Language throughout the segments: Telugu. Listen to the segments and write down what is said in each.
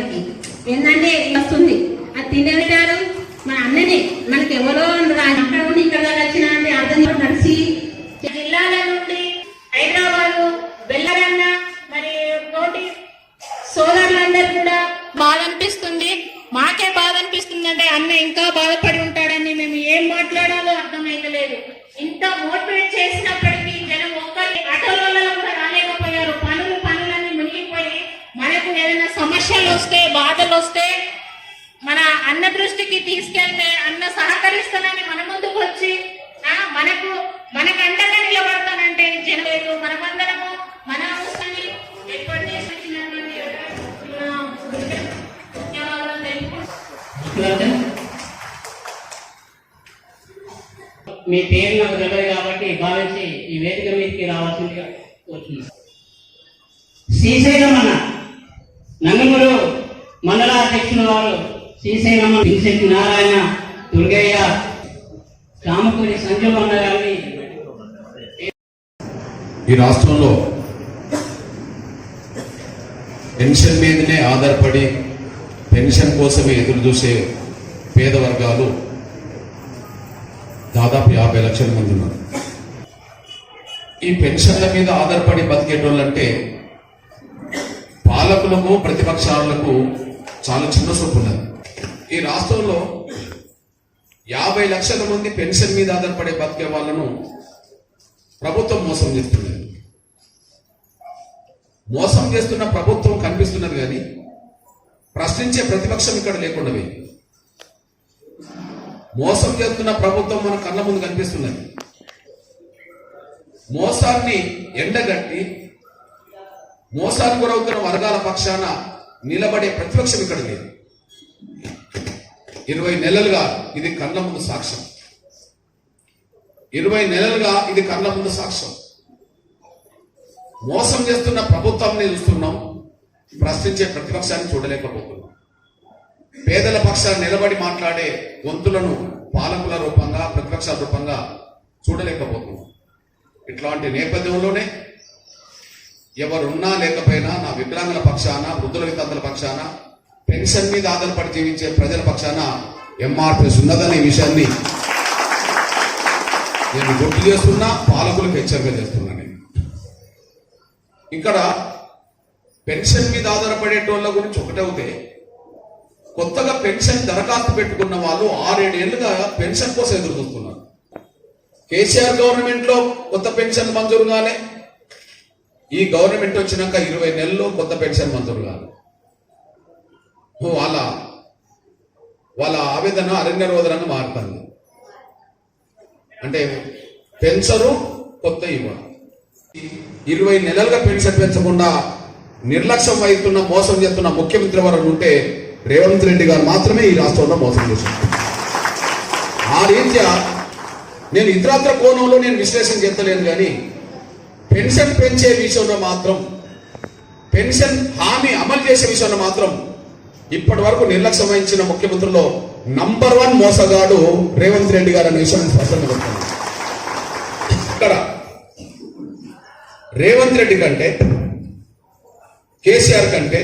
వాళ్ళకి ఏంటంటే వస్తుంది అది తినేటారు మన అన్ననే మనకి ఎవరో అక్కడ నుండి ఇక్కడ వచ్చిన అంటే అర్థం నడిచి జిల్లాల నుండి హైదరాబాద్ వెళ్ళరన్న మరి తోటి సోదరులందరూ కూడా బాధ అనిపిస్తుంది. మాకే బాధ అనిపిస్తుంది అంటే అన్న ఇంకా బాధపడి ఉంటాడని మేము ఏం మాట్లాడాలో అర్థమైతలేదు. ఇంత మోటివేట్ చేసినప్పటికీ జనం ఒక్కరి ఆటోలలో కూడా రాలేకపోయారు. పనులన్నీ మునిగిపోయి మనకు ఏదైనా సమస్యలు వస్తే బాధలు వస్తే మన అన్న దృష్టికి తీసుకెళ్తే అన్న సహకరిస్తానని మన ముందుకు వచ్చి మనకు అండగా నిలబడతానంటే జనలేదు. మనమందరము మన అవసరాన్ని ఏర్పాటు చేసినటువంటి మీ పేరు నాకు తెలియదు కాబట్టి భావించి ఈ వేదిక మీదకి రావాల్సిందిగా వచ్చింది. శ్రీశైలం అన్న నంగమూరు మండల అధ్యక్షుల వారు శ్రీశైలం పింశెట్టి నారాయణ దుర్గయ్య రామకూరి సంజీవ్ అన్న గారిని ఈ రాష్ట్రంలో పెన్షన్ మీదనే ఆధారపడి పెన్షన్ కోసమే ఎదురు చూసే పేద వర్గాలు దాదాపు 50 లక్షల మంది ఉన్నారు. ఈ పెన్షన్ల మీద ఆధారపడి బతికేటోళ్ళంటే పాలకులకు ప్రతిపక్షాలకు చాలా చిన్న చూపు ఉన్నది. ఈ రాష్ట్రంలో 50 లక్షల మంది పెన్షన్ మీద ఆధారపడే బతికే వాళ్ళను ప్రభుత్వం మోసం చేస్తున్నది. మోసం చేస్తున్న ప్రభుత్వం కనిపిస్తున్నది కానీ ప్రశ్నించే ప్రతిపక్షం ఇక్కడ లేకుండా మోసం చేస్తున్న ప్రభుత్వం మన కళ్ళ ముందు కనిపిస్తున్నది. మోసాన్ని ఎండగట్టి మోసానికి గురవుతున్న వర్గాల పక్షాన నిలబడే ప్రతిపక్షం ఇక్కడ లేదు. 20 నెలలుగా ఇది కళ్ళ ముందు సాక్ష్యం. 20 నెలలుగా ఇది కళ్ళ ముందు సాక్ష్యం. మోసం చేస్తున్న ప్రభుత్వాన్ని చూస్తున్నాం, ప్రశ్నించే ప్రతిపక్షాన్ని చూడలేకపోతున్నాం. పేదల పక్షాన్ని నిలబడి మాట్లాడే గొంతులను పాలకుల రూపంగా ప్రతిపక్షాల రూపంగా చూడలేకపోతున్నాం. ఇట్లాంటి నేపథ్యంలోనే ఎవరున్నా లేకపోయినా నా వికలాంగుల పక్షాన, వృద్ధుల వితంతుల పక్షాన, పెన్షన్ మీద ఆధారపడి జీవించే ప్రజల పక్షాన ఎంఆర్పీఎస్ ఉన్నదనే విషయాన్ని నేను గుర్తు చేస్తున్నా, పాలకులకు హెచ్చరిక చేస్తున్నా. ఇక్కడ పెన్షన్ మీద ఆధారపడేటోళ్ళ గురించి ఒకటే అవుతే, కొత్తగా పెన్షన్ దరఖాస్తు పెట్టుకున్న వాళ్ళు 6-7 ఏళ్లుగా పెన్షన్ కోసం ఎదురు చూస్తున్నారు. కేసీఆర్ గవర్నమెంట్ లో కొత్త పెన్షన్ మంజూరు కాలే, ఈ గవర్నమెంట్ వచ్చినాక 20 నెలల్లో కొత్త పెన్షన్ మంజూరు కాలే. వాళ్ళ ఆవేదన అరణ్య రోదనంగా మారుతుంది. అంటే పెన్షను కొత్త ఇవ్వాలి. 20 నెలలుగా పెన్షన్ పెంచకుండా నిర్లక్ష్యం వహిస్తున్న, మోసం చేస్తున్న ముఖ్యమంత్రి వారు ఉంటే రేవంత్ రెడ్డి గారు మాత్రమే ఈ రాష్ట్రంలో మోసం చేశారు. ఆ రీత్యా నేను ఇతరత్ర కోణంలో నేను విశ్లేషణ చేస్తలేను కానీ పెన్షన్ పెంచే విషయంలో మాత్రం, పెన్షన్ హామీ అమలు చేసే విషయంలో మాత్రం ఇప్పటి వరకు నిర్లక్ష్యం వహించిన ముఖ్యమంత్రుల్లో నంబర్ 1 మోసగాడు రేవంత్ రెడ్డి గారు అనే విషయాన్ని స్పష్టంగా చెప్తున్నాను. ఇక్కడ రేవంత్ రెడ్డి కంటే, కేసీఆర్ కంటే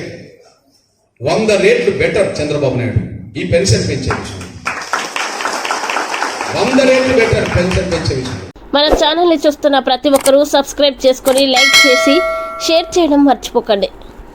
100 రెట్లు బెటర్ చంద్రబాబు నాయుడు ఈ పెన్షన్ పెంచే విషయం. 100 రెట్లు బెటర్ పెన్షన్ పెంచే విషయం. మన ఛానల్ని చూస్తున్న ప్రతి ఒక్కరూ సబ్స్క్రైబ్ చేసుకొని లైక్ చేసి షేర్ చేయడం మర్చిపోకండి.